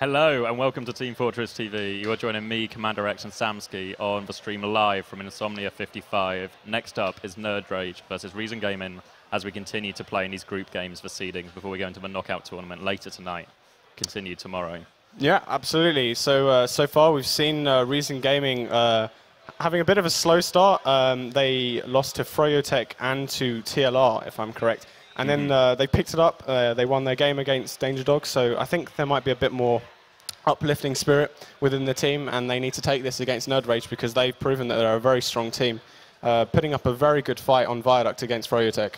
Hello and welcome to Team Fortress TV. You are joining me, CommanderX and Samski on the stream live from i55. Next up is nerdRage versus RJeason Gaming as we continue to play in these group games for seedings before we go into the knockout tournament later tonight. Continue tomorrow. Yeah, absolutely. So far we've seen RJeason Gaming having a bit of a slow start. They lost to Froyotech and to TLR, if I'm correct. And then they picked it up. They won their game against Danger Dog. So I think there might be a bit more uplifting spirit within the team, and they need to take this against nerdRage because they've proven that they're a very strong team, putting up a very good fight on Viaduct against Froyotech.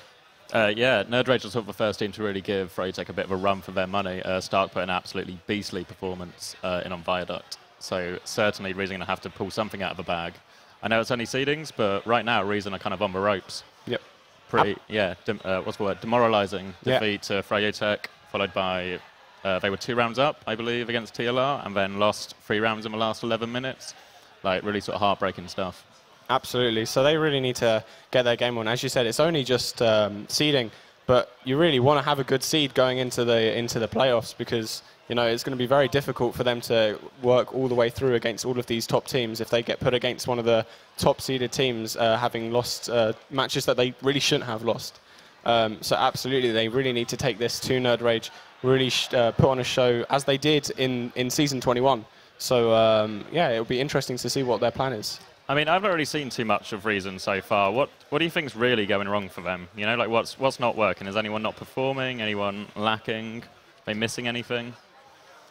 Yeah, nerdRage was sort of the first team to really give Froyotech a bit of a run for their money. Stark put an absolutely beastly performance in on Viaduct. So certainly RJeason going to have to pull something out of the bag. I know it's only seedings, but right now RJeason are kind of on the ropes. Yep. Pretty, what's the word? Demoralizing defeat to Froyotech, followed by, they were 2 rounds up, I believe, against TLR, and then lost 3 rounds in the last 11 minutes. Like, really sort of heartbreaking stuff. Absolutely. So they really need to get their game on. As you said, it's only just seeding, but you really want to have a good seed going into the playoffs because, you know, it's going to be very difficult for them to work all the way through against all of these top teams if they get put against one of the top-seeded teams having lost matches that they really shouldn't have lost. So absolutely, they really need to take this to nerdRage, really put on a show as they did in Season 21. So yeah, it'll be interesting to see what their plan is. I mean, I've not really seen too much of RJeason so far. What do you think's really going wrong for them? You know, like what's not working? Is anyone not performing? Anyone lacking? Are they missing anything?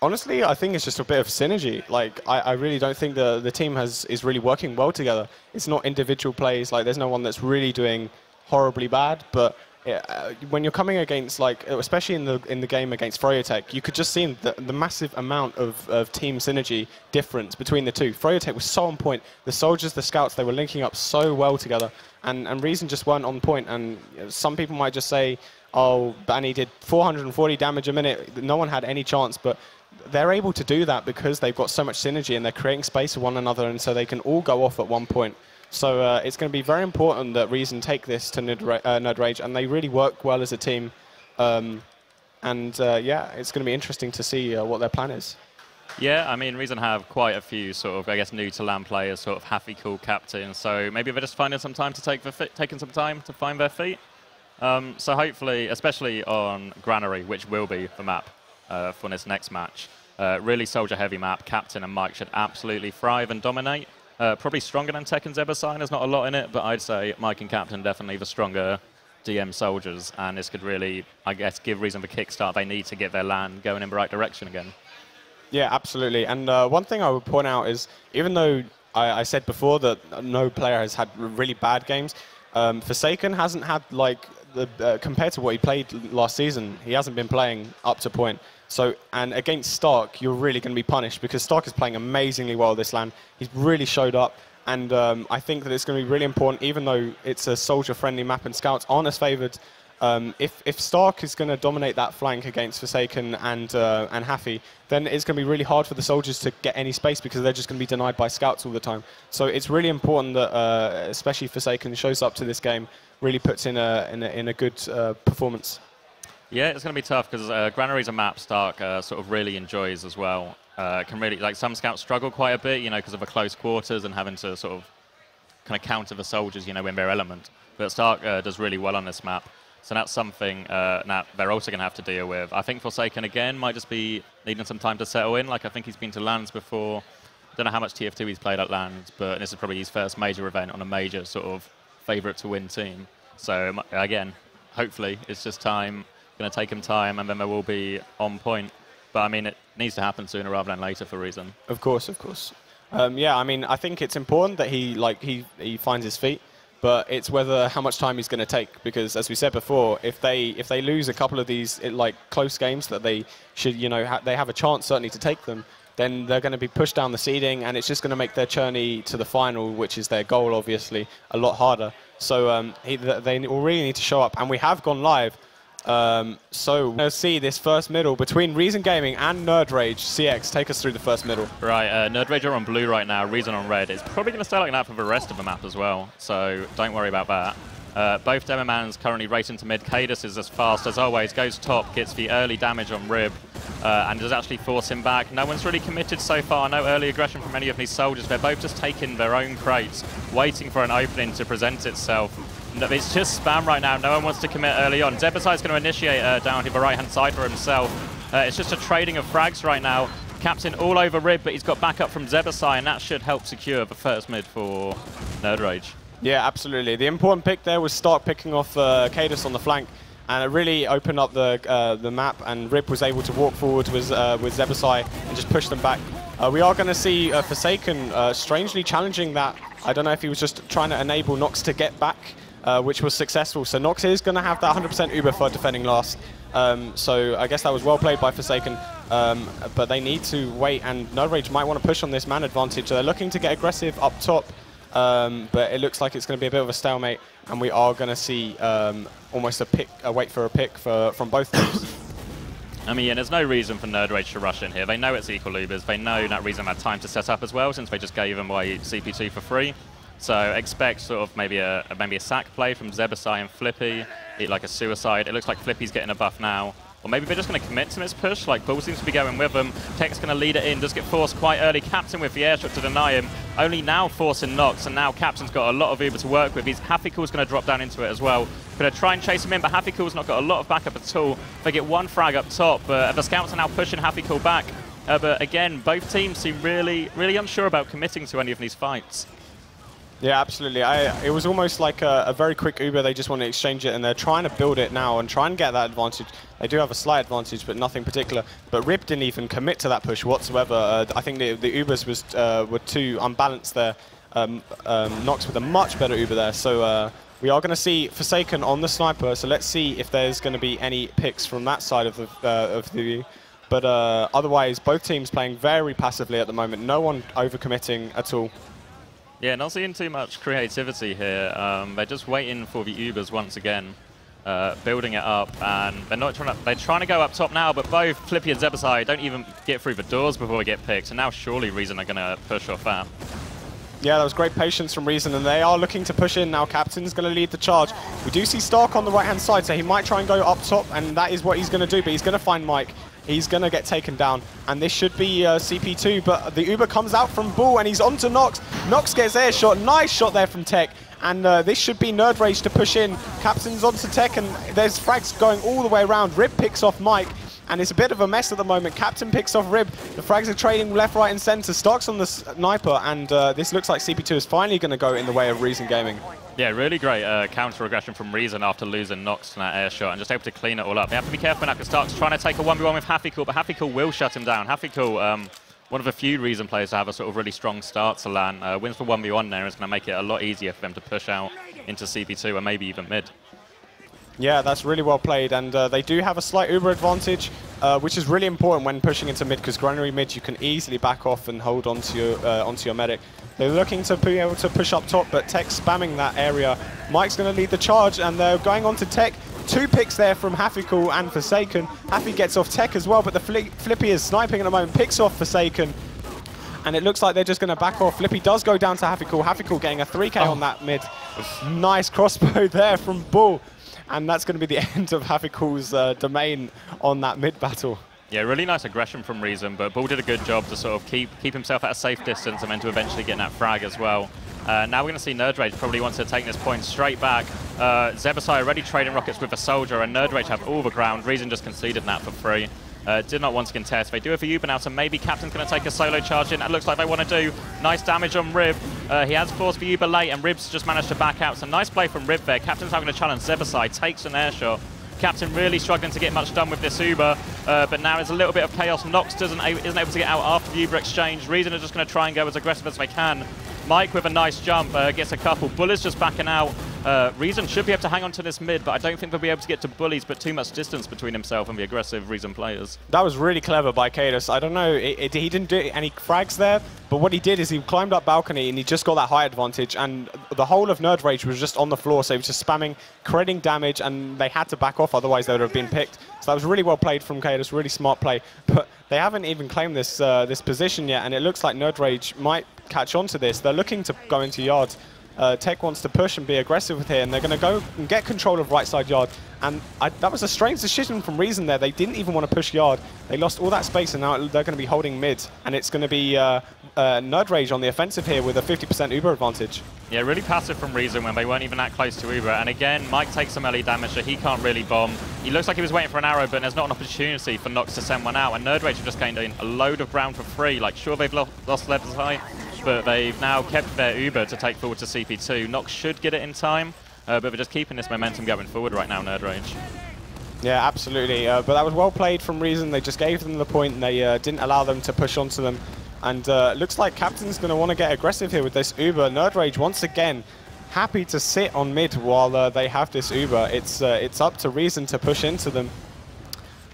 Honestly, I think it's just a bit of synergy. Like, I really don't think the team is really working well together. It's not individual plays. Like, there's no one that's really doing horribly bad. But when you're coming against, like, especially in the game against Froyotech, you could just see the massive amount of team synergy difference between the two. Froyotech was so on point. The soldiers, the scouts, they were linking up so well together. And RJeason just weren't on point. And some people might just say, oh, Banny did 440 damage a minute. No one had any chance. But they're able to do that because they've got so much synergy and they're creating space for one another, and so they can all go off at one point. So it's going to be very important that RJeason take this to nerdRage, and they really work well as a team. Yeah, it's going to be interesting to see what their plan is. Yeah, I mean, RJeason have quite a few sort of, I guess, new to LAN players, sort of happy, cool captains. So maybe they're just finding some time to taking some time to find their feet. So hopefully, especially on Granary, which will be the map for this next match. Really soldier-heavy map. Captain and Mike should absolutely thrive and dominate. Probably stronger than Tech and Zebersign. There's not a lot in it, but I'd say Mike and Captain definitely the stronger DM soldiers, and this could really, I guess, give RJeason the kickstart they need to get their LAN going in the right direction again. Yeah, absolutely. And one thing I would point out is, even though I said before that no player has had really bad games, Forsaken hasn't had, like, compared to what he played last season, he hasn't been playing up to point. So, and against Stark, you're really going to be punished because Stark is playing amazingly well this LAN. He's really showed up, and I think that it's going to be really important, even though it's a soldier-friendly map and scouts aren't as favoured. If Stark is going to dominate that flank against Forsaken and Haffy, then it's going to be really hard for the soldiers to get any space because they're just going to be denied by scouts all the time. So it's really important that, especially Forsaken, shows up to this game, really puts in a good performance. Yeah, it's going to be tough because Granary's a map Stark sort of really enjoys as well. Can really, like, some scouts struggle quite a bit, you know, because of the close quarters and having to sort of kind of counter the soldiers, you know, in their element. But Stark does really well on this map. So that's something that they're also going to have to deal with. I think Forsaken, again, might just be needing some time to settle in. Like, I think he's been to LANs before. I don't know how much TF2 he's played at LANs, but this is probably his first major event on a major sort of favourite-to-win team. So, again, hopefully it's just time. Going to take him time, and then they will be on point. But, I mean, it needs to happen sooner rather than later for RJeason. Of course, of course. Yeah, I mean, I think it's important that he finds his feet. But it's how much time he's going to take, because as we said before, if they lose a couple of these close games that they should, you know, they have a chance certainly to take them, then they're going to be pushed down the seeding, and it's just going to make their journey to the final, which is their goal, obviously, a lot harder. So they really need to show up, and we have gone live. So we're going to see this first middle between RJeason Gaming and nerdRage. CX, take us through the first middle. Right, nerdRage are on blue right now, RJeason on red. It's probably going to stay like that for the rest of the map as well, so don't worry about that. Both Demomans currently racing to mid. Cadus is as fast as always, goes top, gets the early damage on Rib. and does actually force him back. No one's really committed so far. No early aggression from any of these soldiers. They're both just taking their own crates, waiting for an opening to present itself. It's just spam right now. No one wants to commit early on. Zebasai's going to initiate down to the right-hand side for himself. It's just a trading of frags right now. Captain all over Rib, but he's got backup from Zebasai, and that should help secure the first mid for nerdRage. Yeah, absolutely. The important pick there was Stark picking off Cadus on the flank, and it really opened up the map, and Rib was able to walk forward with Zebasai and just push them back. We are going to see Forsaken strangely challenging that. I don't know if he was just trying to enable Nox to get back, which was successful. So Nox is going to have that 100% Uber for defending last. So I guess that was well played by Forsaken, but they need to wait, and nerdRage might want to push on this man advantage. They're looking to get aggressive up top, but it looks like it's going to be a bit of a stalemate, and we are going to see almost a wait for a pick from both teams. I mean, yeah, there's no reason for nerdRage to rush in here. They know it's equal Ubers. They know that Reason had time to set up as well, since they just gave them away CP2 for free. So expect sort of maybe a sack play from Zebasai and Flippy, like a suicide. It looks like Flippy's getting a buff now. Or maybe they're just going to commit to this push. Like, Bull seems to be going with them. Tech's going to lead it in, does get forced quite early. Captain with the airshot to deny him. Only now forcing Nox, and now Captain's got a lot of Uber to work with. Hafikul's going to drop down into it as well. Going to try and chase him in, but Hafikul's not got a lot of backup at all. They get one frag up top, but the scouts are now pushing Hafikul back. But again, both teams seem really unsure about committing to any of these fights. Yeah, absolutely. It was almost like a very quick Uber. They just want to exchange it, and they're trying to build it now and try and get that advantage. They do have a slight advantage, but nothing particular. But Rib didn't even commit to that push whatsoever. I think the Ubers were too unbalanced there. Nox with a much better Uber there. So we are going to see Forsaken on the sniper. So let's see if there's going to be any picks from that side of the view. But otherwise, both teams playing very passively at the moment. No one overcommitting at all. Yeah, not seeing too much creativity here. They're just waiting for the Ubers once again, building it up, and they're trying to go up top now, but both Flippy and Zebasai don't even get through the doors before they get picked, and now surely Reason are going to push off that. Yeah, that was great patience from Reason, and they are looking to push in now. Captain's going to lead the charge. We do see Stark on the right-hand side, so he might try and go up top, and that is what he's going to do, but he's going to find Mike. He's going to get taken down, and this should be CP2, but the Uber comes out from Bull, and he's onto Nox. Nox gets air shot. Nice shot there from Tech, and this should be nerdRage to push in. Captain's onto Tech, and there's frags going all the way around. Rib picks off Mike, and it's a bit of a mess at the moment. Captain picks off Rib. The frags are trading left, right, and center. Stark's on the sniper, and this looks like CP2 is finally going to go in the way of Reason Gaming. Yeah, really great counter-aggression from Reason after losing Nox to that air shot, and just able to clean it all up. They have to be careful now because Stark's trying to take a 1v1 with Hafikul, but Hafikul will shut him down. Hafikul, one of the few Reason players to have a sort of really strong start to LAN. Wins for 1v1 there is going to make it a lot easier for them to push out into CP2 and maybe even mid. Yeah, that's really well played, and they do have a slight Uber advantage, which is really important when pushing into mid, because granary mid you can easily back off and hold onto your medic. They're looking to be able to push up top, but Tech's spamming that area. Mike's going to lead the charge, and they're going on to Tech. 2 picks there from Hafikul and Forsaken. Hafi gets off Tech as well, but the Flippy is sniping at the moment, picks off Forsaken. And it looks like they're just going to back off. Flippy does go down to Hafikul. Hafikul getting a 3k on that mid. Nice crossbow there from Bull. And that's going to be the end of Hafikul's domain on that mid battle. Yeah, really nice aggression from Reason, but Bull did a good job to sort of keep himself at a safe distance and then to eventually get that frag as well. Now we're going to see nerdRage probably wants to take this point straight back. Zebasai already trading rockets with a soldier, and nerdRage have all the ground. Reason just conceded that for free. Did not want to contest. They do it for Uber now, so maybe Captain's going to take a solo charge in. It looks like they want to do nice damage on Rib. He has forced for Uber late, and Rib's just managed to back out. So nice play from Rib there. Captain's now going to challenge Zebasai, takes an air shot. Captain really struggling to get much done with this Uber, but now there's a little bit of chaos. Nox isn't able to get out after the Uber exchange. Reason are just going to try and go as aggressive as they can. Mike with a nice jump, gets a couple. Bull is just backing out. Reason should be able to hang on to this mid, but I don't think they'll be able to get to Bullies, but too much distance between himself and the aggressive Reason players. That was really clever by Cadus. I don't know, he didn't do any frags there, but what he did is he climbed up balcony and he just got that high advantage, and the whole of nerdRage was just on the floor, so he was just spamming, creating damage, and they had to back off, otherwise they would have been picked. So that was really well played from Cadus, really smart play, but they haven't even claimed this position yet, and it looks like nerdRage might catch on to this. They're looking to go into yards. Tech wants to push and be aggressive with here, and they're going to go and get control of right side yard. And that was a strange decision from reason there. They didn't even want to push yard. They lost all that space, and now they're going to be holding mid. And it's going to be nerdRage on the offensive here with a 50% Uber advantage. Yeah, really passive from reason when they weren't even that close to Uber. And again, Mike takes some early damage, so he can't really bomb. He looks like he was waiting for an arrow, but there's not an opportunity for Nox to send one out. And nerdRage have just gained in a load of ground for free. Like, sure, they've lost left side, but they've now kept their Uber to take forward to CP2. Nox should get it in time, but they're just keeping this momentum going forward right now, nerdRage. Yeah, absolutely. But that was well played from reason. They just gave them the point, and they didn't allow them to push onto them. And looks like Captain's going to want to get aggressive here with this Uber. nerdRage, once again, happy to sit on mid while they have this Uber. It's up to reason to push into them.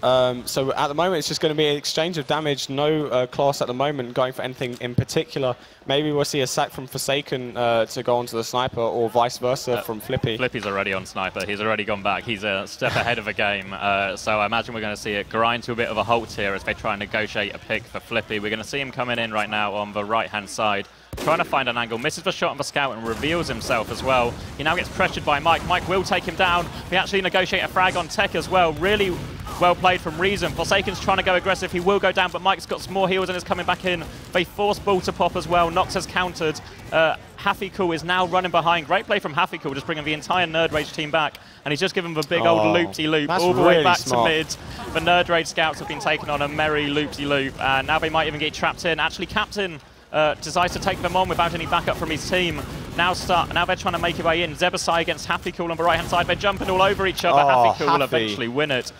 So at the moment, it's just going to be an exchange of damage. No class at the moment going for anything in particular. Maybe we'll see a sack from Forsaken to go onto the sniper, or vice versa from Flippy. Flippy's already on sniper. He's already gone back. He's a step ahead of the game. So I imagine we're going to see it grind to a bit of a halt here as they try and negotiate a pick for Flippy. We're going to see him coming in right now on the right-hand side, trying to find an angle. Misses the shot on the scout and reveals himself as well. He now gets pressured by Mike. Mike will take him down. They actually negotiate a frag on Tech as well. Really well played from reason. Forsaken's trying to go aggressive. He will go down, but Mike's got some more heals and is coming back in. They force ball to pop as well. Nox has countered. Haficool is now running behind. Great play from Haficool, just bringing the entire nerdRage team back. And he's just given them a big old loop-de-loop all the way back to mid. The nerdRage scouts have been taken on a merry loop-de-loop. And now they might even get trapped in. Actually, Captain decides to take them on without any backup from his team. Now they're trying to make it way in. Zebasai against Haficool on the right-hand side. They're jumping all over each other. Haficool will eventually win it.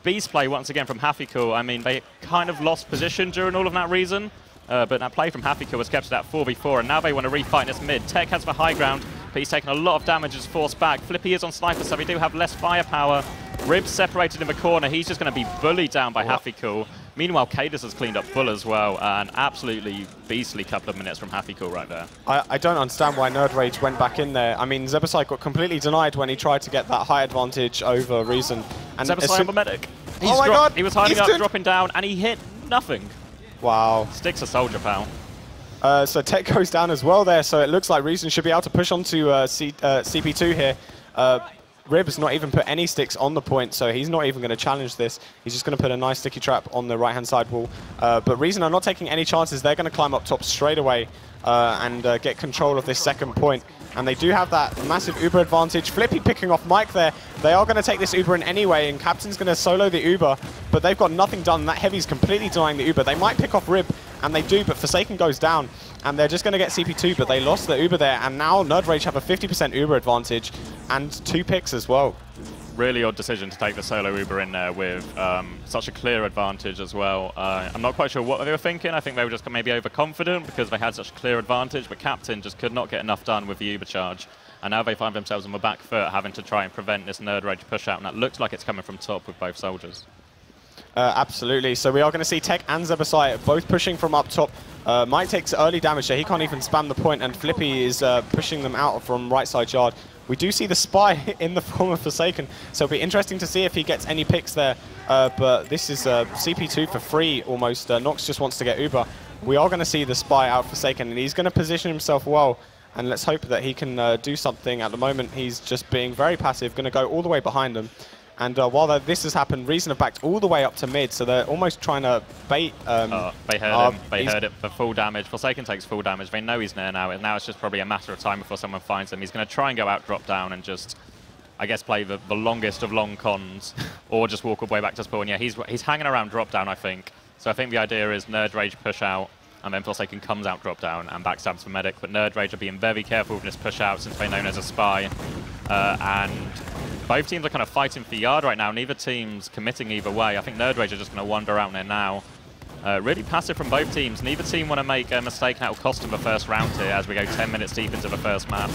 Beast play once again from Haficool. I mean, they kind of lost position during all of that reason, but that play from Haficool was kept at that 4v4, and now they want to refight this mid. Tech has the high ground, but he's taken a lot of damage as forced back. Flippy is on sniper, so they do have less firepower. Ribs separated in the corner. He's just going to be bullied down by Haficool. Meanwhile, Cadus has cleaned up Bull as well. An absolutely beastly couple of minutes from Haficool right there. I don't understand why nerdRage went back in there. I mean, Zebasai got completely denied when he tried to get that high advantage over reason. And Zebasai on the medic. Oh my god! He was hiding up, dropping down, and he hit nothing. Wow. Sticks a soldier, pal. So Tech goes down as well there, so it looks like reason should be able to push onto CP2 here. Rib's not even put any sticks on the point, so he's not even going to challenge this. He's just going to put a nice sticky trap on the right-hand side wall. But reason are not taking any chances. They're going to climb up top straight away and get control of this second point. And they do have that massive Uber advantage. Flippy picking off Mike there. They are going to take this Uber in anyway, and Captain's going to solo the Uber, but they've got nothing done. That Heavy's completely denying the Uber. They might pick off Rib, and they do, but Forsaken goes down, and they're just going to get CP2, but they lost the Uber there, and now nerdRage have a 50% Uber advantage, and 2 picks as well. Really odd decision to take the solo Uber in there with such a clear advantage as well. I'm not quite sure what they were thinking. I think they were just maybe overconfident because they had such a clear advantage, but Captain just could not get enough done with the Uber charge. And now they find themselves on the back foot, having to try and prevent this nerdRage push out, and that looks like it's coming from top with both soldiers. Absolutely. So we are going to see Tech and Zebasai both pushing from up top. Mike takes early damage there. He can't even spam the point, and Flippy is pushing them out from right side yard. We do see the spy in the form of Forsaken, so it'll be interesting to see if he gets any picks there. But this is CP2 for free almost. Nox just wants to get Uber. We are going to see the spy out Forsaken, and he's going to position himself well. And let's hope that he can do something. At the moment, he's just being very passive, going to go all the way behind them. And while this has happened, reason have backed all the way up to mid, so they're almost trying to bait. They heard him. They heard it for full damage. Forsaken takes full damage. They know he's near now, and now it's just probably a matter of time before someone finds him. He's going to try and go out, drop down, and just, I guess, play the longest of long cons, or just walk all the way back to spawn. Yeah, he's hanging around drop down, I think. So I think the idea is nerdRage push out, and then Forsaken comes out drop down and backstabs for medic. But nerdRage are being very careful with this push out since they know there's a spy, and both teams are kind of fighting for yard right now. Neither team's committing either way. I think nerdRage are just going to wander out there now. Really passive from both teams. Neither team want to make a mistake that will cost them the first round here as we go 10 minutes deep into the first map.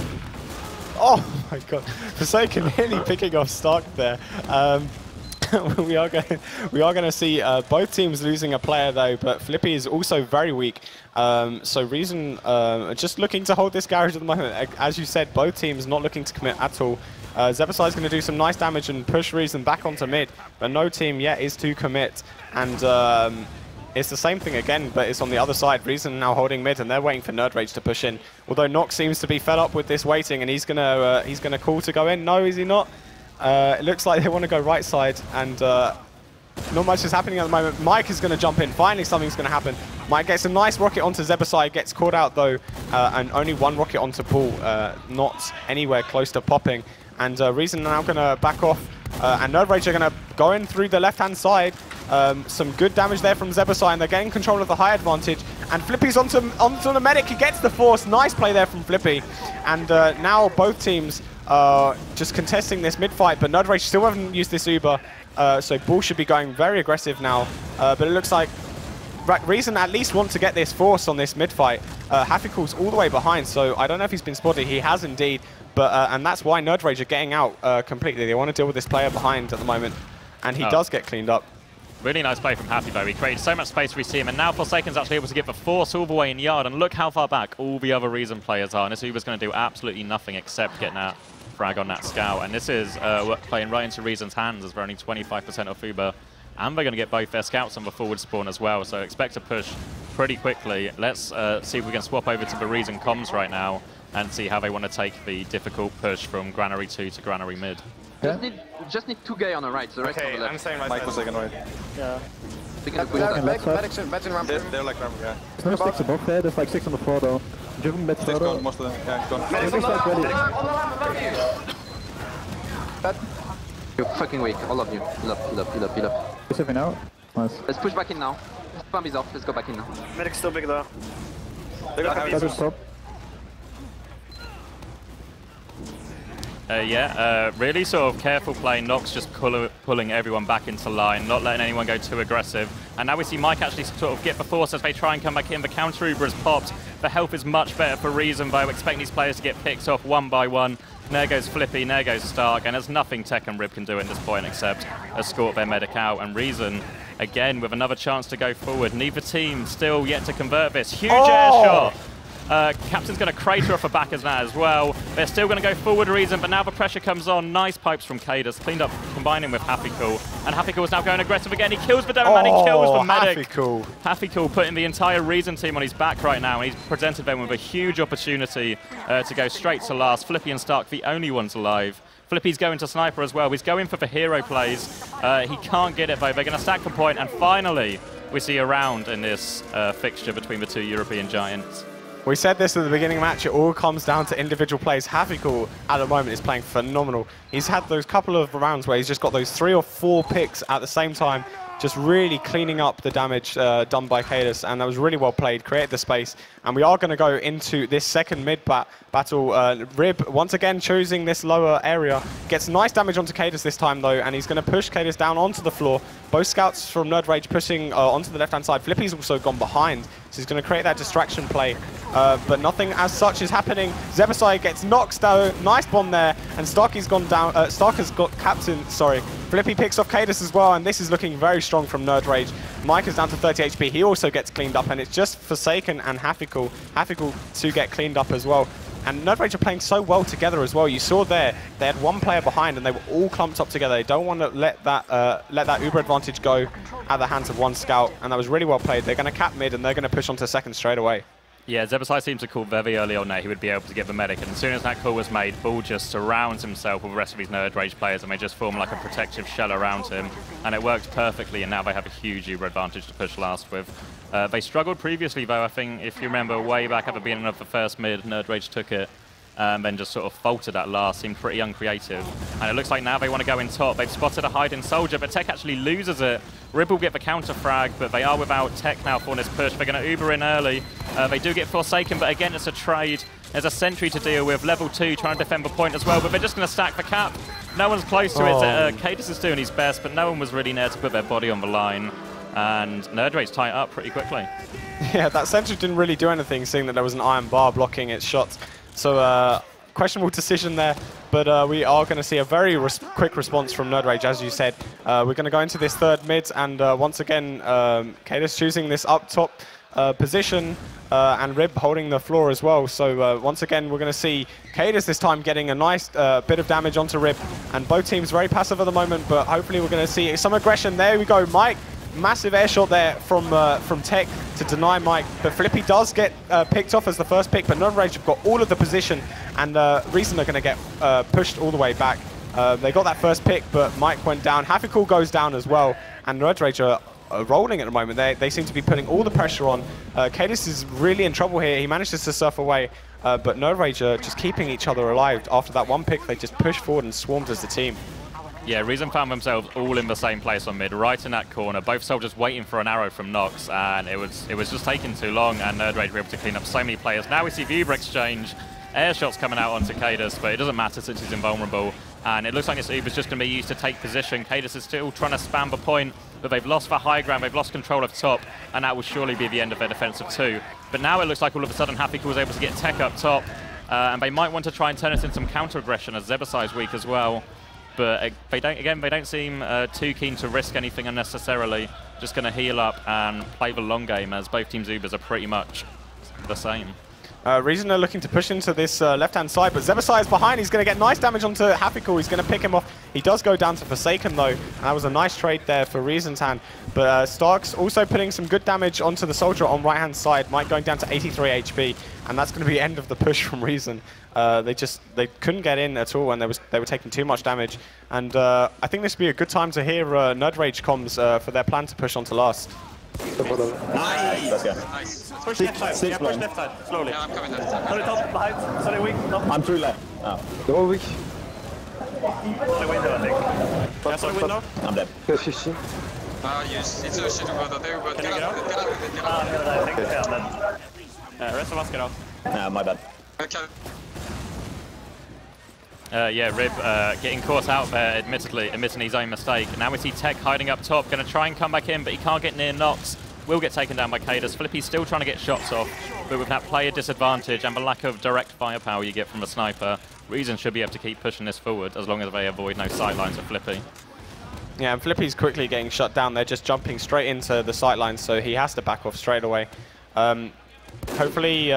Oh my god, Forsaken nearly picking off Stark there. We are going to see both teams losing a player though, but Flippy is also very weak. So reason just looking to hold this garage at the moment. As you said, both teams not looking to commit at all. Zebasai is going to do some nice damage and push reason back onto mid, but no team yet is to commit. And it's the same thing again, but it's on the other side. reason now holding mid, and they're waiting for nerdRage to push in. Although Nox seems to be fed up with this waiting, and he's gonna call to go in. No, is he not? It looks like they want to go right side, and not much is happening at the moment. Mike is going to jump in. Finally, something's going to happen. Mike gets a nice rocket onto Zebasai, gets caught out though, and only one rocket onto Bull, not anywhere close to popping. And reason now going to back off, and nerdRage are going to go in through the left-hand side. Some good damage there from Zebasai, and they're getting control of the high advantage. And Flippy's onto the medic. He gets the force. Nice play there from Flippy. And now both teams just contesting this mid-fight, but nerdRage still haven't used this Uber. So Bull should be going very aggressive now. But it looks like reason at least want to get this force on this mid-fight. Hafikul's all the way behind, so I don't know if he's been spotted. He has indeed. But and that's why nerdRage are getting out completely. They want to deal with this player behind at the moment. And he does get cleaned up. Really nice play from Happy, though. He created so much space for his team, and now Forsaken's actually able to get the force all the way in yard, and look how far back all the other Reason players are, and this Uber's going to do absolutely nothing except getting that frag on that scout, and this is playing right into Reason's hands as they're only 25% off Uber, and they're going to get both their scouts on the forward spawn as well, so expect to push pretty quickly. Let's see if we can swap over to the Reason comms right now and see how they want to take the difficult push from Granary 2 to Granary mid. Just need two guys on the right, the rest on the left. I'm saying right. Mike was second right. Yeah. Medics in ramp. They're like ramp, yeah. There's no 6 above there, there's like 6 on the floor though. Driven mid Six further. gone, most of them. Yeah, gone. You're fucking weak, all of you. Heal up. He's saving out. Nice. Let's push back in now. Spam is off, let's go back in now. Medic's still big though. They got Guys are stop. Really sort of careful play. Nox just pulling everyone back into line, not letting anyone go too aggressive. And now we see Mike actually sort of get the force as they try and come back in. The counter Uber has popped. The health is much better for Reason, though. Expecting these players to get picked off one by one. There goes Flippy, there goes Stark, and there's nothing Tech and Rib can do at this point except escort their medic out. And Reason, again, with another chance to go forward. Neither team still yet to convert this. Huge air shot. Captain's going to crater off the back of that as well. They're still going to go forward, Reason, but now the pressure comes on. Nice pipes from Cadus, cleaned up, combining with Happy-Cool. And Happy-Cool is now going aggressive again. He kills the Demo Man, he kills the medic. Happy-Cool. Happy-Cool putting the entire Reason team on his back right now, and he's presented them with a huge opportunity to go straight to last. Flippy and Stark, the only ones alive. Flippy's going to Sniper as well. He's going for the hero plays. He can't get it, though. They're going to stack the point, and finally, we see a round in this fixture between the two European giants. We said this at the beginning of the match, it all comes down to individual plays. Happy-Cool at the moment is playing phenomenal. He's had those couple of rounds where he's just got those 3 or 4 picks at the same time, just really cleaning up the damage done by Cadus, and that was really well played, created the space. And we are going to go into this second mid battle. Rib, once again, choosing this lower area. Gets nice damage onto Cadus this time, though, and he's going to push Cadus down onto the floor. Both scouts from nerdRage pushing onto the left-hand side. Flippy's also gone behind, so he's going to create that distraction play. But nothing as such is happening. Zebasai gets knocked though. Nice bomb there, and Starky's gone down. Stark has got captain, sorry. Flippy picks off Cadus as well, and this is looking very strong from nerdRage. Mike is down to 30 HP. He also gets cleaned up, and it's just Forsaken and Happy-Cool to get cleaned up as well. And nerdRage are playing so well together as well. You saw there, they had one player behind, and they were all clumped up together. They don't want to let that Uber advantage go at the hands of one scout, and that was really well played. They're going to cap mid, and they're going to push onto second straight away. Yeah, Zebasai seemed to call very early on there he would be able to get the medic, and as soon as that call was made, Bull just surrounds himself with the rest of his nerdRage players, and they just form like a protective shell around him, and it worked perfectly, and now they have a huge Uber advantage to push last with. They struggled previously, though. I think, if you remember, way back at the beginning of the first mid, nerdRage took it, and then just sort of faltered at last, seemed pretty uncreative. And it looks like now they want to go in top. They've spotted a hiding soldier, but Tech actually loses it. Rib will get the counter frag, but they are without Tech now for this push. They're going to Uber in early. They do get Forsaken, but again, it's a trade. There's a sentry to deal with, level 2, trying to defend the point as well, but they're just going to stack the cap. No one's close to it. Cadus is doing his best, but no one was really there to put their body on the line. And nerdRage tie it up pretty quickly. Yeah, that sentry didn't really do anything, seeing that there was an iron bar blocking its shots. So questionable decision there, but we are going to see a very quick response from nerdRage, as you said. We're going to go into this third mid, and once again, Cadus choosing this up top position, and Rib holding the floor as well. So once again, we're going to see Cadus this time getting a nice bit of damage onto Rib, and both teams very passive at the moment, but hopefully we're going to see some aggression. There we go, Mike massive air shot there from Tech to deny Mike, but Flippy does get picked off as the first pick, but nerdRage have got all of the position, and reason are going to get pushed all the way back. They got that first pick, but Mike went down. Hafikul goes down as well, and nerdRage are rolling at the moment. They seem to be putting all the pressure on. Cadis is really in trouble here. He manages to surf away, but nerdRage are just keeping each other alive. After that one pick, they just pushed forward and swarmed as the team. Yeah, Reason found themselves all in the same place on mid, right in that corner. Both soldiers waiting for an arrow from Nox, and it was just taking too long, and nerdRage were able to clean up so many players. Now we see the Uber exchange. Air shots coming out onto Cadis, but it doesn't matter since he's invulnerable. And it looks like this Uber's just going to be used to take position. Cadis is still trying to spam the point, but they've lost the high ground, they've lost control of top, and that will surely be the end of their defensive 2. But now it looks like all of a sudden Hafikul was able to get Tech up top, and they might want to try and turn it into some counter-aggression as Zebasai is weak as well. But they don't seem too keen to risk anything unnecessarily. Just going to heal up and play the long game, as both teams' Ubers are pretty much the same. Reason are looking to push into this left-hand side, but Zebasai is behind. He's going to get nice damage onto Hafikul. He's going to pick him off. He does go down to Forsaken, though, and that was a nice trade there for Reason's hand. But Stark's also putting some good damage onto the soldier on right-hand side. Mike going down to 83 HP, and that's going to be the end of the push from Reason. They couldn't get in at all, and they were taking too much damage. And I think this would be a good time to hear nerdRage comms for their plan to push onto last. Nice. Let's go. Nice. Push left side. Yeah, push left side. Slowly. Yeah, I'm coming left side. Sorry, top, behind. Sorry, weak. No. I'm through left. Oh. Go weak. Sorry, window, I think. Yeah, sorry, window. I'm dead. Go 50. Yes, it's a shit over there, but Can you get out? Get out. I think, yeah, I'm dead. Rest of us get out. Nah, my bad. Okay. Yeah, Rib getting caught out there, admitting his own mistake. Now we see Tech hiding up top, going to try and come back in, but he can't get near Nox. Will get taken down by Cadis. Flippy's still trying to get shots off, but with that player disadvantage and the lack of direct firepower you get from a sniper, Reason should be able to keep pushing this forward as long as they avoid no sightlines of Flippy. Yeah, and Flippy's quickly getting shut down. They're just jumping straight into the sightlines, so he has to back off straight away. Hopefully,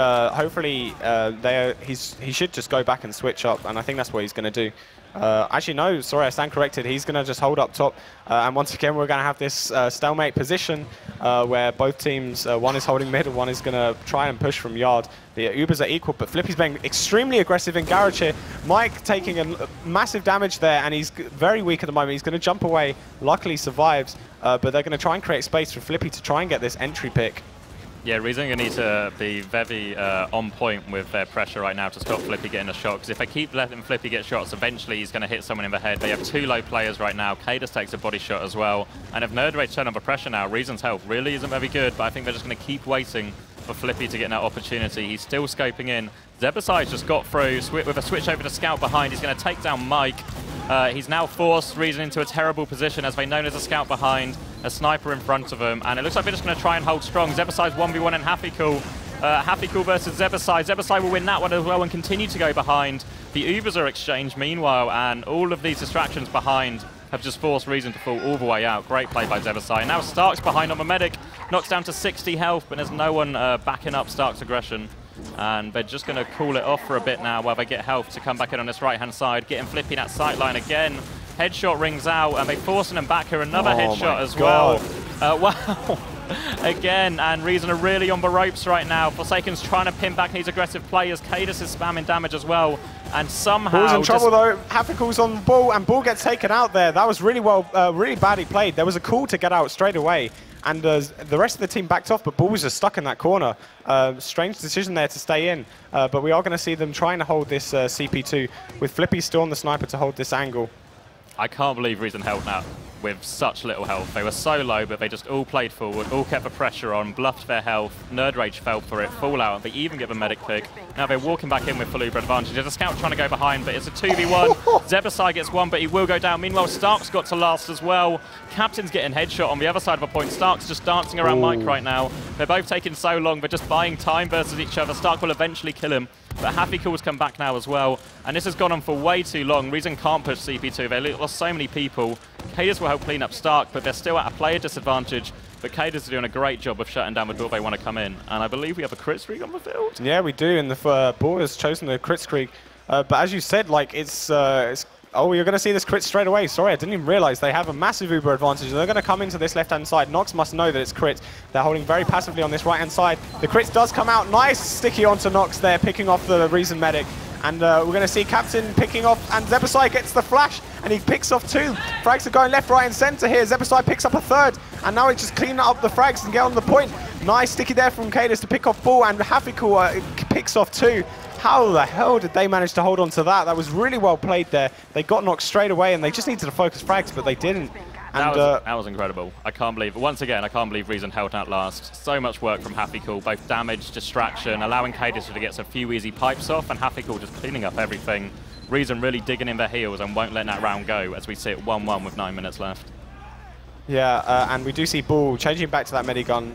he should just go back and switch up, and I think that's what he's going to do. Actually, no, sorry, I stand corrected. He's going to just hold up top, and once again, we're going to have this stalemate position where both teams, one is holding mid and one is going to try and push from yard. The Ubers are equal, but Flippy's being extremely aggressive in garage here. Mike taking a massive damage there, and he's very weak at the moment. He's going to jump away. Luckily, survives, but they're going to try and create space for Flippy to try and get this entry pick. Yeah, Reason are going to need to be very on point with their pressure right now to stop Flippy getting a shot, because if they keep letting Flippy get shots, eventually he's going to hit someone in the head. They have 2 low players right now. Cadis takes a body shot as well. And if nerdRage turn up the pressure now, Reason's help really isn't very good, but I think they're just going to keep waiting for Flippy to get that opportunity. He's still scoping in. Zebasai's just got through with a switch over to Scout behind. He's going to take down Mike. He's now forced Reason into a terrible position as they know there's a Scout behind, a sniper in front of him, and it looks like they're just going to try and hold strong. Zebasai's 1v1 and Hafikul. Hafikul versus Zebasai. Zebasai will win that one as well and continue to go behind. The Ubers are exchanged meanwhile, and all of these distractions behind have just forced Reason to fall all the way out. Great play by Zebasai. Now Stark's behind on the medic, knocks down to 60 health, but there's no one backing up Stark's aggression. And they're just going to cool it off for a bit now while they get health to come back in on this right-hand side, getting Flippy that sightline again. Headshot rings out, and they're forcing him back here. Another headshot as well. Wow. Again, and Reason are really on the ropes right now. Forsaken's trying to pin back these aggressive players. Cadis is spamming damage as well. And somehow... Ball's in trouble, though. Hafikul's on Ball, and Ball gets taken out there. That was really really badly played. There was a call to get out straight away. And the rest of the team backed off, but Bull was just stuck in that corner. Strange decision there to stay in. But we are going to see them trying to hold this CP2 with Flippy still on the sniper to hold this angle. I can't believe Reason held that with such little health. They were so low, but they just all played forward, all kept the pressure on, bluffed their health. nerdRage fell for it, Fallout. They even get the medic pick. Now they're walking back in with full Uber advantage. There's a Scout trying to go behind, but it's a 2v1. Zebasai gets one, but he will go down. Meanwhile, Stark's got to last as well. Captain's getting headshot on the other side of the point. Stark's just dancing around Mike right now. They're both taking so long. They're just buying time versus each other. Stark will eventually kill him. But Hafikul's come back now as well. And this has gone on for way too long. Reason can't push CP2. They lost so many people. Cadis will help clean up Stark, but they're still at a player disadvantage. But Cadis are doing a great job of shutting down the door they want to come in. And I believe we have a crit streak on the field. Yeah, we do. And the ball has chosen the crit streak. But as you said, like it's Oh, you're going to see this crit straight away. Sorry, I didn't even realize they have a massive Uber advantage. They're going to come into this left-hand side. Nox must know that it's crit. They're holding very passively on this right-hand side. The crit does come out. Nice sticky onto Nox there, picking off the Reason medic. And we're going to see Captain picking off, and Zebasai gets the flash, and he picks off 2. Frags are going left, right, and center here. Zebasai picks up a 3rd, and now he's just cleaning up the frags and get on the point. Nice sticky there from Cadus to pick off Bull, and Hafikul picks off 2. How the hell did they manage to hold on to that? That was really well played there. They got knocked straight away, and they just needed to focus frags, but they didn't. And that was incredible. I can't believe, once again, I can't believe Reason held out last. So much work from Hafikul, both damage, distraction, allowing Cadus to get a few easy pipes off, and Hafikul just cleaning up everything. Reason really digging in their heels and won't let that round go as we sit 1-1 with 9 minutes left. Yeah, and we do see Bull changing back to that medigun.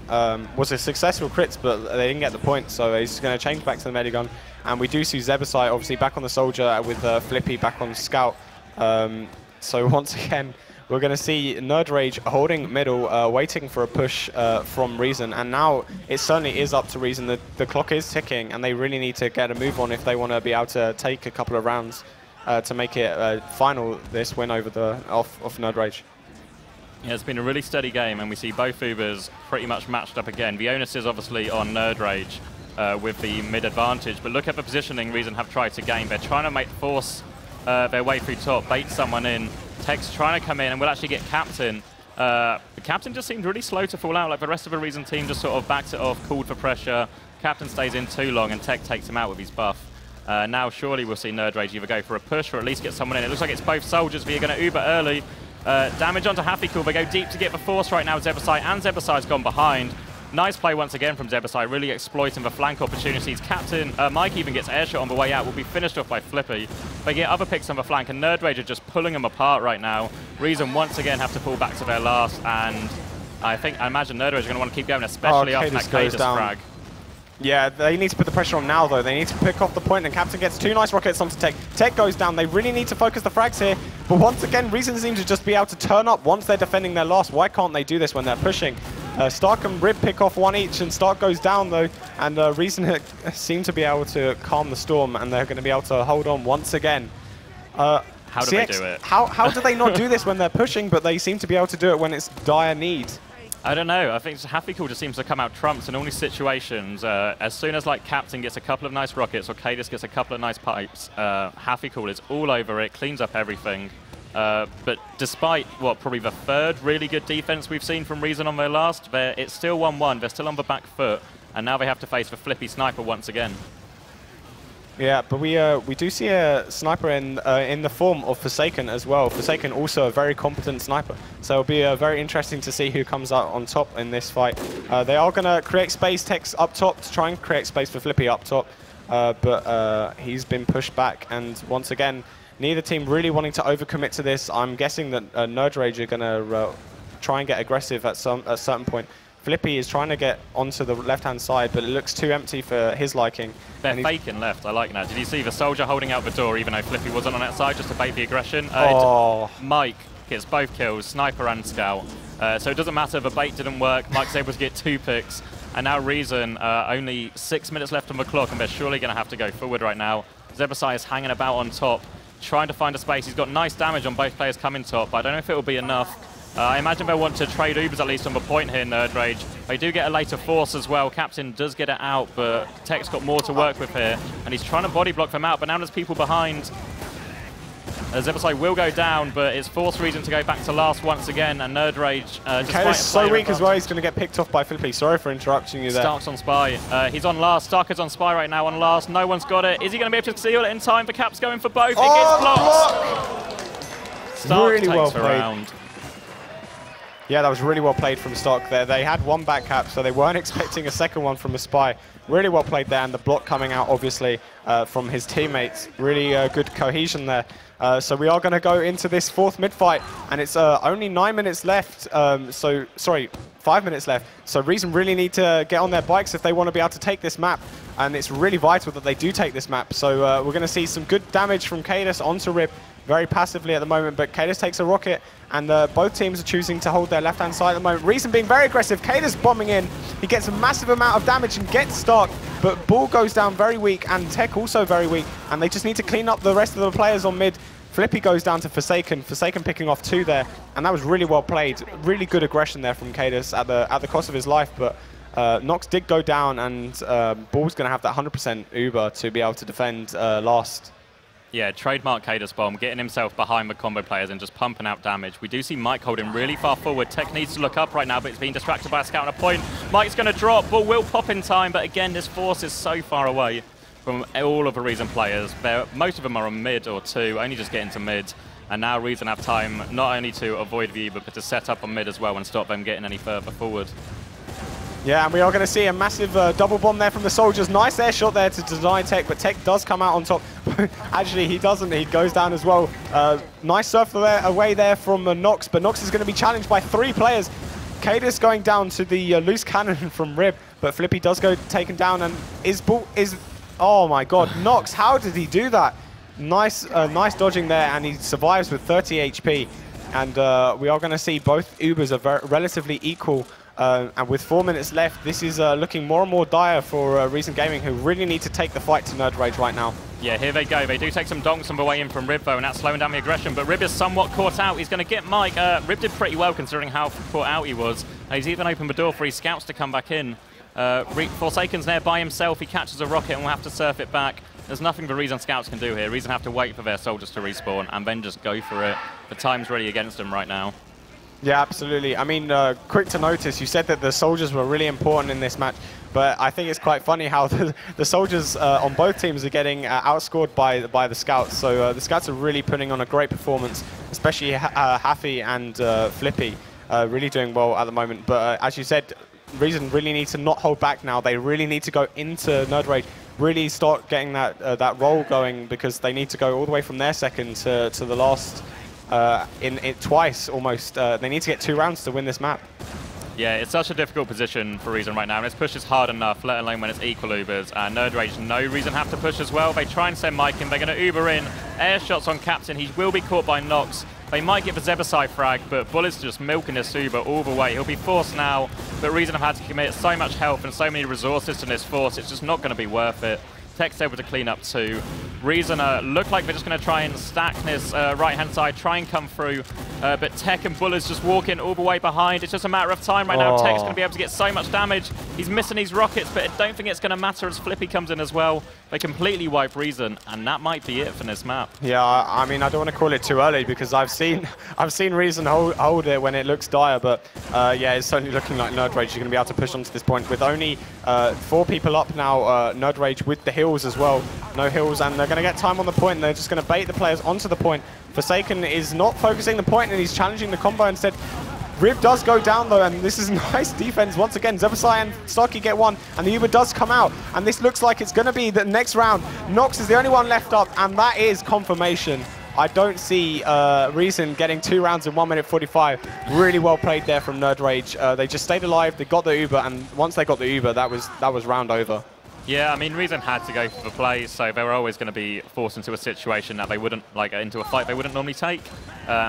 Was a successful crit, but they didn't get the point, so he's going to change back to the medigun. And we do see Zebasai obviously back on the soldier with Flippy back on scout. So once again, we're going to see nerdRage holding middle, waiting for a push from Reason. And now it certainly is up to Reason. The clock is ticking, and they really need to get a move on if they want to be able to take a couple of rounds to make it final, this win over the off nerdRage. Yeah, it's been a really steady game, and we see both Ubers pretty much matched up again. The onus is obviously on nerdRage with the mid advantage, but look at the positioning Reason have tried to gain. They're trying to force their way through top, bait someone in. Tech's trying to come in, and we'll actually get Captain. The Captain just seemed really slow to fall out. Like the rest of the Reason team just sort of backed it off, called for pressure. Captain stays in too long, and Tech takes him out with his buff. Now surely we'll see nerdRage either go for a push or at least get someone in. It looks like it's both soldiers. They're going to Uber early. Damage onto Hafikul. They go deep to get the force right now. Zebasai, and Zebasai's gone behind. Nice play once again from Zebasai, really exploiting the flank opportunities. Captain, Mike even gets airshot on the way out, will be finished off by Flippy. They get other picks on the flank, and nerdRage are just pulling them apart right now. Reason once again have to pull back to their last, and I imagine nerdRage are going to want to keep going, especially after that Cadus frag. Yeah, they need to put the pressure on now, though. They need to pick off the point, and Captain gets 2 nice rockets onto Tech. Tech goes down. They really need to focus the frags here. But once again, Reason seems to just be able to turn up once they're defending their loss. Why can't they do this when they're pushing? Stark and Rib pick off 1 each, and Stark goes down, though. And Reason seem to be able to calm the storm, and they're going to be able to hold on once again. How do they do it? How do they not do this when they're pushing, but they seem to be able to do it when it's dire need? I don't know. I think Hafikul just seems to come out trumps in all these situations. As soon as like Captain gets a couple of nice rockets or Cadus gets a couple of nice pipes, Hafikul is all over it, cleans up everything. But despite what probably the 3rd really good defense we've seen from Reason on their last, it's still 1-1. They're still on the back foot, and now they have to face the Flippy sniper once again. Yeah, but we do see a sniper in the form of Forsaken as well. Forsaken also a very competent sniper, so it'll be very interesting to see who comes out on top in this fight. They are going to create space, Tech's up top to try and create space for Flippy up top, but he's been pushed back, and once again, neither team really wanting to overcommit to this. I'm guessing that nerdRage are going to try and get aggressive at a certain point. Flippy is trying to get onto the left-hand side, but it looks too empty for his liking. They're faking left. I like that. Did you see the soldier holding out the door, even though Flippy wasn't on that side, just to bait the aggression? Mike gets both kills, sniper and scout. So it doesn't matter. The bait didn't work. Mike's able to get 2 picks. And now Reason, only 6 minutes left on the clock, and they're surely going to have to go forward right now. Zebasai is hanging about on top, trying to find a space. He's got nice damage on both players coming top, but I don't know if it will be enough. I imagine they'll want to trade Ubers at least on the point here, nerdRage. They do get a later force as well. Captain does get it out, but Tech's got more to work with here, and he's trying to body block them out, but now there's people behind. Zebasai will go down, but it's forced Reason to go back to last once again, and nerdRage Cadus is so weak as well, he's going to get picked off by Flippy. Sorry for interrupting you there. Stark's on Spy. He's on last. Stark is on Spy right now on last. No one's got it. Is he going to be able to seal it in time? The Cap's going for both. It gets blocked. Stark really takes well the played. round. Yeah, that was really well played from Stark there. They had 1 back cap, so they weren't expecting a second one from a Spy. Really well played there, and the block coming out, obviously, from his teammates. Really good cohesion there. So we are going to go into this 4th mid-fight, and it's only 9 minutes left. 5 minutes left. So Reason really need to get on their bikes if they want to be able to take this map, and it's really vital that they do take this map. So we're going to see some good damage from Cadus onto Rip, very passively at the moment, but Cadus takes a rocket, and both teams are choosing to hold their left-hand side at the moment. Reason being very aggressive, Cadus bombing in. He gets a massive amount of damage and gets Stark, but Bull goes down very weak, and Tech also very weak, and they just need to clean up the rest of the players on mid. Flippy goes down to Forsaken. Forsaken picking off 2 there, and that was really well played. Really good aggression there from Cadus at the cost of his life, but Nox did go down, and Ball's going to have that 100% Uber to be able to defend last. Yeah, trademark Cadus Bomb, getting himself behind the combo players and just pumping out damage. We do see Mike holding really far forward. Tech needs to look up right now, but it's being distracted by a scout on a point. Mike's going to drop. Ball will pop in time, but again, this force is so far away from all of the RJeason players. Most of them are on mid or 2, only just getting to mid. And now RJeason have time not only to avoid the Uber, but to set up on mid as well and stop them getting any further forward. Yeah, and we are going to see a massive double bomb there from the soldiers. Nice air shot there to deny Tech, but Tech does come out on top. Actually, he doesn't. He goes down as well. Nice surf away there from Nox, but Nox is going to be challenged by 3 players. Cadus going down to the loose cannon from Rib, but Flippy does go taken down, and oh my god, Nox, how did he do that? Nice dodging there, and he survives with 30 HP. And we are going to see both Ubers are relatively equal. And with 4 minutes left, this is looking more and more dire for RJeason Gaming, who really need to take the fight to nerdRage right now. Yeah, here they go. They do take some donks on the way in from Rib, though, and that's slowing down the aggression. But Rib is somewhat caught out. He's going to get Mike. Rib did pretty well considering how caught out he was. He's even opened the door for his scouts to come back in. Forsaken's there by himself. He catches a rocket and will have to surf it back. There's nothing the RJeason scouts can do here. RJeason have to wait for their soldiers to respawn and then just go for it. The time's really against them right now. Yeah, absolutely. I mean, quick to notice, you said that the soldiers were really important in this match, but I think it's quite funny how the soldiers on both teams are getting outscored by the scouts. So the scouts are really putting on a great performance, especially Haffy and Flippy, really doing well at the moment. But as you said, RJeason really needs to not hold back now. They really need to go into nerdRage, really start getting that roll going, because they need to go all the way from their second to the last. In twice almost. They need to get 2 rounds to win this map. Yeah, it's such a difficult position for RJeason right now, and this push is hard enough, let alone when it's equal Ubers. nerdRage, no reason have to push as well. They try and send Mike in, they're going to Uber in. Air shots on Captain, he will be caught by Nox. They might get the Zebasai frag, but Bull is just milking this Uber all the way. He'll be forced now, but RJeason have had to commit so much health and so many resources to this force, it's just not going to be worth it. Tech's able to clean up 2. RJeason look like they're just going to try and stack this right-hand side, try and come through. But Tech and Bullers just walking all the way behind. It's just a matter of time right now. Tech's going to be able to get so much damage. He's missing his rockets, but I don't think it's going to matter as Flippy comes in as well. They completely wipe RJeason, and that might be it for this map. Yeah, I mean, I don't want to call it too early, because I've seen RJeason hold it when it looks dire, but yeah, it's certainly looking like nerdRage is going to be able to push on to this point with only 4 people up now. nerdRage with the heals as well. No heals, and they're going to get time on the point, and they're just going to bait the players onto the point. Forsaken is not focusing the point, and he's challenging the combo instead. Rib does go down though, and this is nice defense once again. Zebasai and Starkey get 1, and the Uber does come out, and this looks like it's going to be the next round. Nox is the only one left up, and that is confirmation. I don't see RJeason getting 2 rounds in 1 minute 45. Really well played there from nerdRage. They just stayed alive, they got the Uber, and once they got the Uber, that was round over. Yeah, I mean, RJeason had to go for the play, so they were always going to be forced into a situation that they wouldn't, into a fight they wouldn't normally take.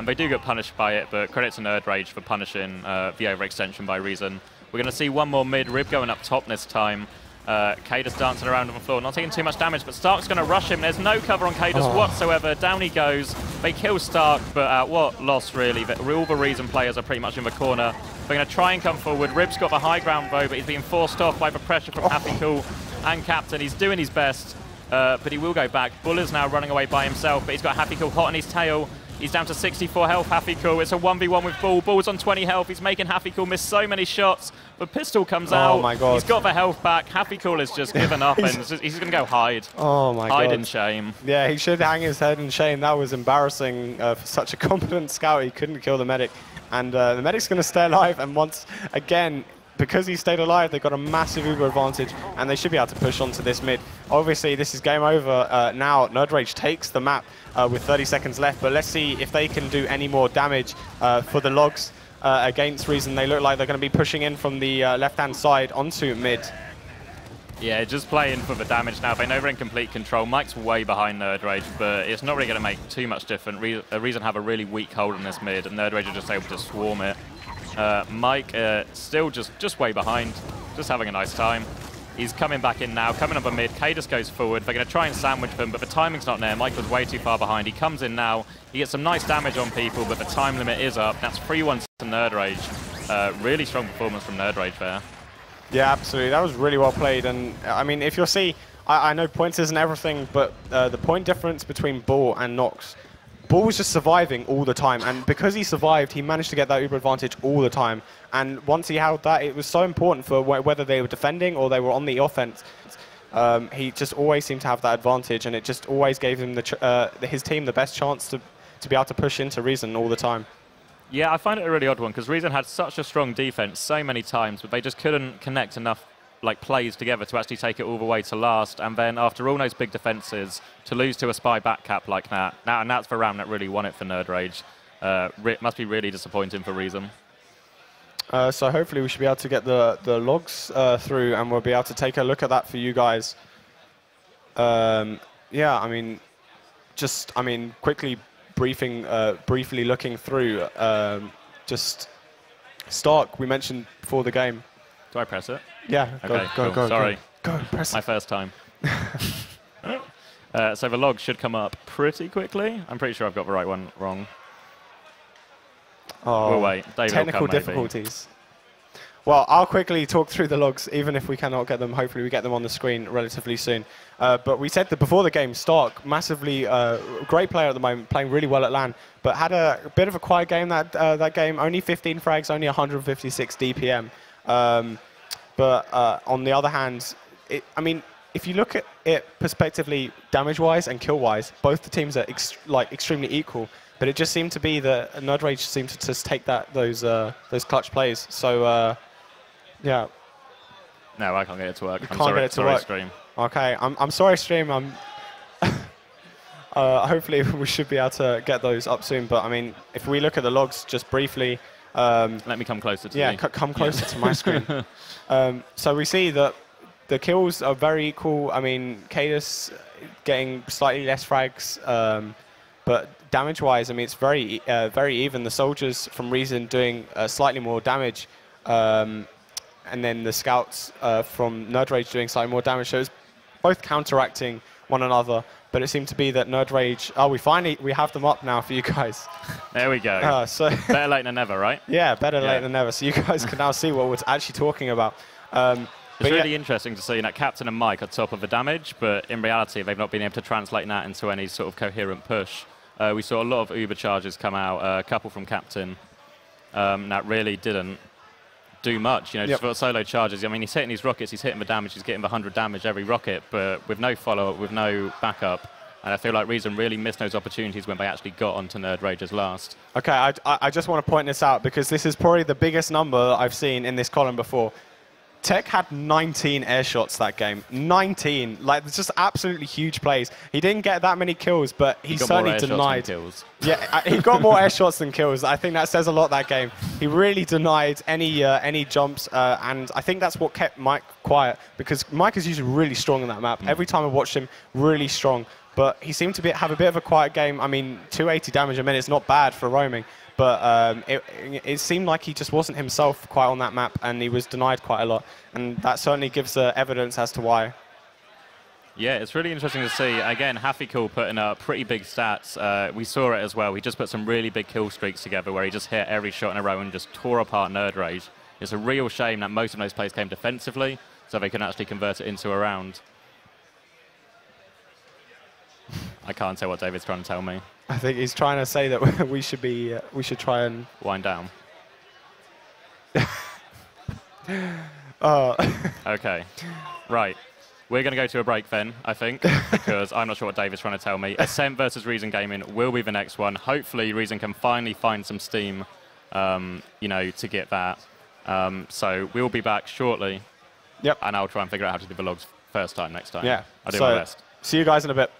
They do get punished by it, but credit to nerdRage for punishing the overextension by RJeason. We're going to see one more mid, Rib going up top this time. Cadus dancing around on the floor, not taking too much damage, but Stark's going to rush him. There's no cover on Cadus whatsoever. Down he goes. They kill Stark, but at what loss, really? All the RJeason players are pretty much in the corner. They're going to try and come forward. Rib's got the high ground, though, but he's being forced off by the pressure from Happy Cool and Captain. He's doing his best, but he will go back. Bull is now running away by himself, but he's got Happy Cool hot on his tail. He's down to 64 health, Happy Cool. It's a 1v1 with Bull. Bull's on 20 health. He's making Happy Cool miss so many shots. The pistol comes out. Oh my god. He's got the health back. Happy Cool has just given up, and he's going to go hide. Oh my god. Hide in shame. Yeah, he should hang his head in shame. That was embarrassing for such a competent scout. He couldn't kill the medic. And the medic's going to stay alive, and once again, because he stayed alive, they've got a massive Uber advantage, and they should be able to push onto this mid. Obviously, this is game over now. nerdRage takes the map with 30 seconds left, but let's see if they can do any more damage for the logs against RJeason. They look like they're going to be pushing in from the left-hand side onto mid. Yeah, just playing for the damage now. They know they're in complete control. Mike's way behind nerdRage, but it's not really going to make too much difference. RJeason have a really weak hold on this mid, and nerdRage are just able to swarm it. Mike still just way behind, just having a nice time. He's coming back in now, coming up a mid. Cadus goes forward. They're going to try and sandwich them, but the timing's not there. Michael's way too far behind. He comes in now. He gets some nice damage on people, but the time limit is up. That's 3-1 to nerdRage. Really strong performance from nerdRage there. Yeah, absolutely. That was really well played. And I mean, if you'll see, I know points isn't everything, but the point difference between Bull and Nox, Bull was just surviving all the time, and because he survived, he managed to get that uber advantage all the time. And once he held that, it was so important for whether they were defending or they were on the offense. He just always seemed to have that advantage, and it just always gave him his team the best chance to be able to push into reason all the time. Yeah, I find it a really odd one, because reason had such a strong defense so many times, but they just couldn't connect enough plays together to actually take it all the way to last. And then after all those big defenses, to lose to a spy back cap like that, and that's the round that really won it for nerdRage. Must be really disappointing for reason. So hopefully we should be able to get the logs through, and we'll be able to take a look at that for you guys. Yeah, I mean, quickly briefly looking through, just Stark, we mentioned before the game. Do I press it? Yeah, okay, go. Sorry. Go, press it. My first time. So the logs should come up pretty quickly. I'm pretty sure I've got the right one wrong. Oh, we'll wait. David technical will come, difficulties. Well, I'll quickly talk through the logs, even if we cannot get them. Hopefully we get them on the screen relatively soon. But we said that before the game, Stark, massively great player at the moment, playing really well at LAN, but had a bit of a quiet game that game. Only 15 frags, only 156 DPM. But on the other hand, I mean, if you look at it prospectively, damage-wise and kill-wise, both the teams are extremely equal. But it just seemed to be that nerdRage seemed to just take those clutch plays. So yeah. No, I can't get it to work. I'm sorry, stream. Okay, I'm sorry, stream. Hopefully we should be able to get those up soon. But I mean, if we look at the logs just briefly. Let me come closer to you. Yeah, come closer to my screen. So we see that the kills are very equal. I mean, Cadus getting slightly less frags, but damage-wise, I mean, it's very even. The soldiers from Reason doing slightly more damage, and then the scouts from nerdRage doing slightly more damage. So it's both counteracting one another. But it seemed to be that nerdRage. Oh, we have them up now for you guys. There we go. So better late than never, right? Yeah, better late than never. So you guys can now see what we're actually talking about. It's really interesting to see that Captain and Mike are top of the damage, but in reality, they've not been able to translate that into any sort of coherent push. We saw a lot of Uber charges come out, a couple from Captain, that really didn't do much. You know, just for solo charges. I mean, he's hitting these rockets, he's hitting the damage, he's getting the 100 damage every rocket, but with no follow-up, with no backup. And I feel like Reason really missed those opportunities when they actually got onto nerdRage's last. Okay, I just want to point this out because this is probably the biggest number I've seen in this column before. Tech had 19 air shots that game. 19. Like, it's just absolutely huge plays. He didn't get that many kills, but he certainly denied. Kills. Yeah, he got more air shots than kills. I think that says a lot that game. He really denied any jumps, and I think that's what kept Mike quiet, because Mike is usually really strong on that map. Every time I watched him, really strong. But he seemed to have a bit of a quiet game. I mean, 280 damage a minute is not bad for roaming. But it seemed like he just wasn't himself quite on that map, and he was denied quite a lot. And that certainly gives evidence as to why. Yeah, it's really interesting to see. Again, Hafikul putting up pretty big stats. We saw it as well. He just put some really big kill streaks together where he just hit every shot in a row and just tore apart nerdRage. It's a real shame that most of those plays came defensively, so they couldn't actually convert it into a round. I can't tell what David's trying to tell me. I think he's trying to say that we should try and wind down. Okay, right. We're going to go to a break then, I think, because I'm not sure what David's trying to tell me. Ascent versus Reason Gaming will be the next one. Hopefully, Reason can finally find some steam, you know, to get that. So we'll be back shortly. Yep. And I'll try and figure out how to do the logs first time next time. Yeah. I'll do my best. See you guys in a bit.